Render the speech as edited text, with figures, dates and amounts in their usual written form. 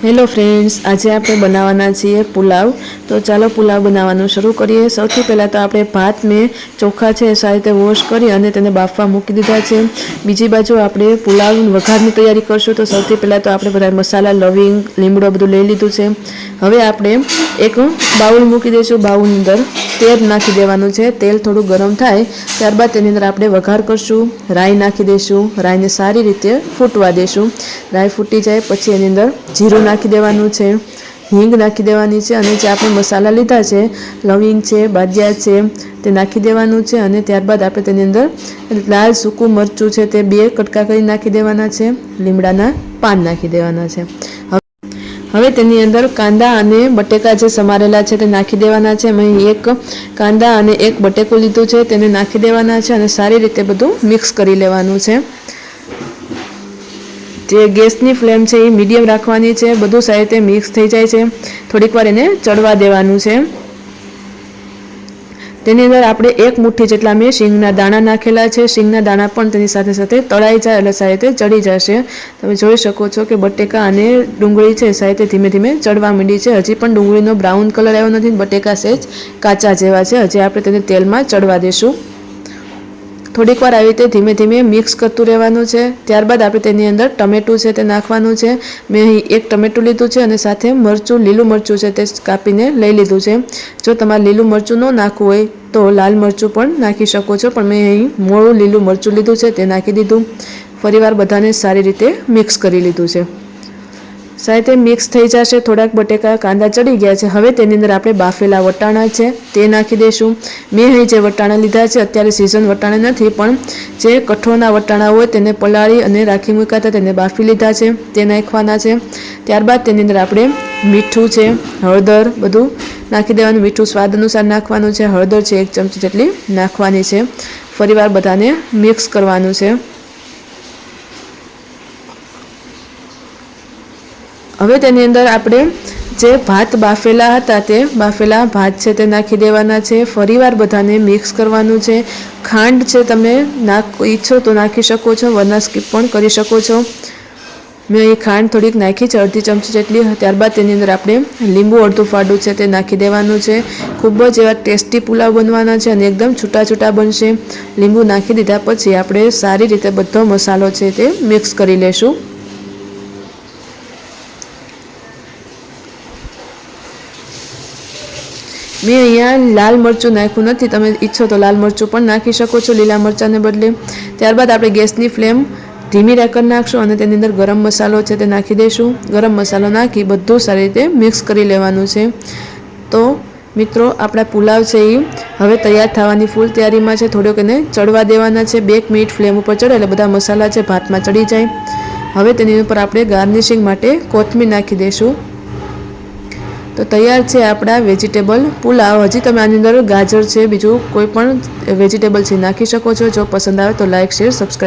Hello friends, आज आप बनावाना छीए पुलाव। तो चलो पुलाव बनावવાનું शुरू करिए। સૌથી પહેલા તો આપણે ભાત में ચોખા છે સારી રીતે વોશ કરી અને તેને બાફવા મૂકી દીધા છે। બીજી બાજુ આપણે પુલાવ વઘારની તૈયારી કરશું। તો સૌથી પહેલા તો આપણે બધા મસાલા લવિંગ લીમડો બધું લઈ લીધું છે। હવે આપણે એક બાઉલ મૂકી દઈશું। બાઉલની અંદર તેલ નાખી દેવાનું છે। તેલ થોડું ગરમ થાય ત્યારબાદ તેની અંદર આપણે વઘાર કરશું। રાઈ નાખી દઈશું। રાઈને સારી રીતે ફૂટવા દઈશું। રાઈ ફૂટી જાય પછી એની અંદર जीरु नाखी देवानुं छे, हींग नाखी देवानी छे अने जे आपणे मसाला लीधा छे लविंग छे बादिया छे ते नाखी देवानुं छे अने त्यारबाद आपणे तेनी अंदर लाल सूकું मरचું छे ते 2 कटका करी नाखी देवाना छे। લીમડાના पान नाखी देवाना छे। હવે તેની અંદર કાંદા અને બટેકા જે સમારેલા છે તે નાખી દેવાના છે। મેં એક કાંદા અને એક બટેકું લીધું છે તેને નાખી દેવાના છે અને સારી રીતે બધું મિક્સ કરી લેવાનું છે। જે ગેસની ફ્લેમ છે એ મીડિયમ રાખવાની છે। બધું સારી રીતે મિક્સ થઈ જાય છે। થોડીક વાર એને ચડવા દેવાનું છે। તેની અંદર આપણે એક મુઠ્ઠી જેટલા મેં શીંગના દાણા નાખેલા છે। શીંગના દાણા પણ તેની સાથે સાથે તળાઈ જાય એટલે સારી રીતે ચડી જશે। તમે જોઈ શકો છો કે બટેકા અને ડુંગળી છે સારી રીતે ધીમે ધીમે ચડવા માંડી છે। હજી પણ ડુંગળીનો બ્રાઉન કલર આવ્યો નથી, બટેકા સહેજ કાચા જેવા છે। હજી આપણે તેને તેલમાં ચડવા દેશું। થોડીક વાર આવી રીતે ધીમે ધીમે મિક્સ કરતું રહેવાનું છે। ત્યારબાદ આપણે તેની અંદર ટમેટું છે તે નાખવાનું છે। મેં અહીં એક ટમેટું લીધું છે અને સાથે મરચું લીલું મરચું છે તે કાપીને લઈ લીધું છે। જો તમારે લીલું મરચું ન નાખવું હોય તો લાલ મરચું પણ નાખી શકો છો, પણ મેં અહીં મોળું લીલું મરચું લીધું છે તે નાખી દીધું। ફરીવાર બધાને સારી રીતે મિક્સ કરી લીધું છે। સારી રીતે મિક્સ થઈ જશે। થોડાક બટેકા કાંદા ચડી ગયા છે। હવે તેની અંદર આપણે બાફેલા વટાણા છે તે નાખી દઈશું। મેં અહીં જે વટાણા લીધા છે અત્યારે સિઝન વટાણા નથી, પણ જે કઠોળના વટાણા હોય તેને પલાળી અને રાખી મૂક્યા હતા તેને બાફી લીધા છે તે નાખવાના છે। ત્યારબાદ તેની અંદર આપણે મીઠું છે હળદર બધું નાખી દેવાનું। મીઠું સ્વાદ અનુસાર નાખવાનું છે। હળદર છે 1 ચમચી જેટલી નાખવાની છે। ફરીવાર બધાને મિક્સ કરવાનું છે। હવે તેની અંદર આપણે જે ભાત બાફેલા હતા તે બાફેલા ભાત છે તે નાખી દેવાના છે। ફરીવાર બધાને મિક્સ કરવાનું છે। ખાંડ છે તમે ઈચ્છો તો નાખી શકો છો, વરના સ્કીપ પણ કરી શકો છો। મેં અહીં ખાંડ થોડીક નાખી છે 1/2 ચમચી જેટલી। ત્યારબાદ તેની અંદર આપણે લીંબુ અડધું ફાડું છે તે નાખી દેવાનું છે। ખૂબ જ એવા ટેસ્ટી પુલાવ બનવાના છે અને એકદમ છૂટા છૂટા બનશે। લીંબુ નાખી દીધા પછી આપણે સારી રીતે બધો મસાલો છે તે મિક્સ કરી લેશું। मैं अहींया लाल मरचुं नाख्युं नथी, तमे ईच्छो तो लाल मरचुं पण नाखी शको छो लीला मरचाने बदले। त्यारबाद आपणे गैसनी फ्लेम धीमी कर नाखशुं अने तेनी अंदर गरम मसालो छे ते नाखी दईशुं। गरम मसालो नाखी बधुं सारी रीते मिक्स करी लेवानुं छे। तो मित्रों आपणा पुलाव छे ए हवे तैयार थवानी फूल तैयारीमां छे। थोड़ोक एने चढ़वा देवाना छे। 2 मिनिट फ्लेम पर चढ़े એટલે બધા મસાલા છે ભાતમાં ચડી જાય। હવે તેની ઉપર આપણે ગાર્નિશિંગ માટે કોથમીર નાખી દઈશું। तो तैयार है आपड़ा वेजिटेबल पुलाव। हजी तमे आनी अंदर गाजर है बीजू कोईपण वेजिटेबल है नाखी शको छो। जो पसंद आवे तो लाइक शेर सब्सक्राइब।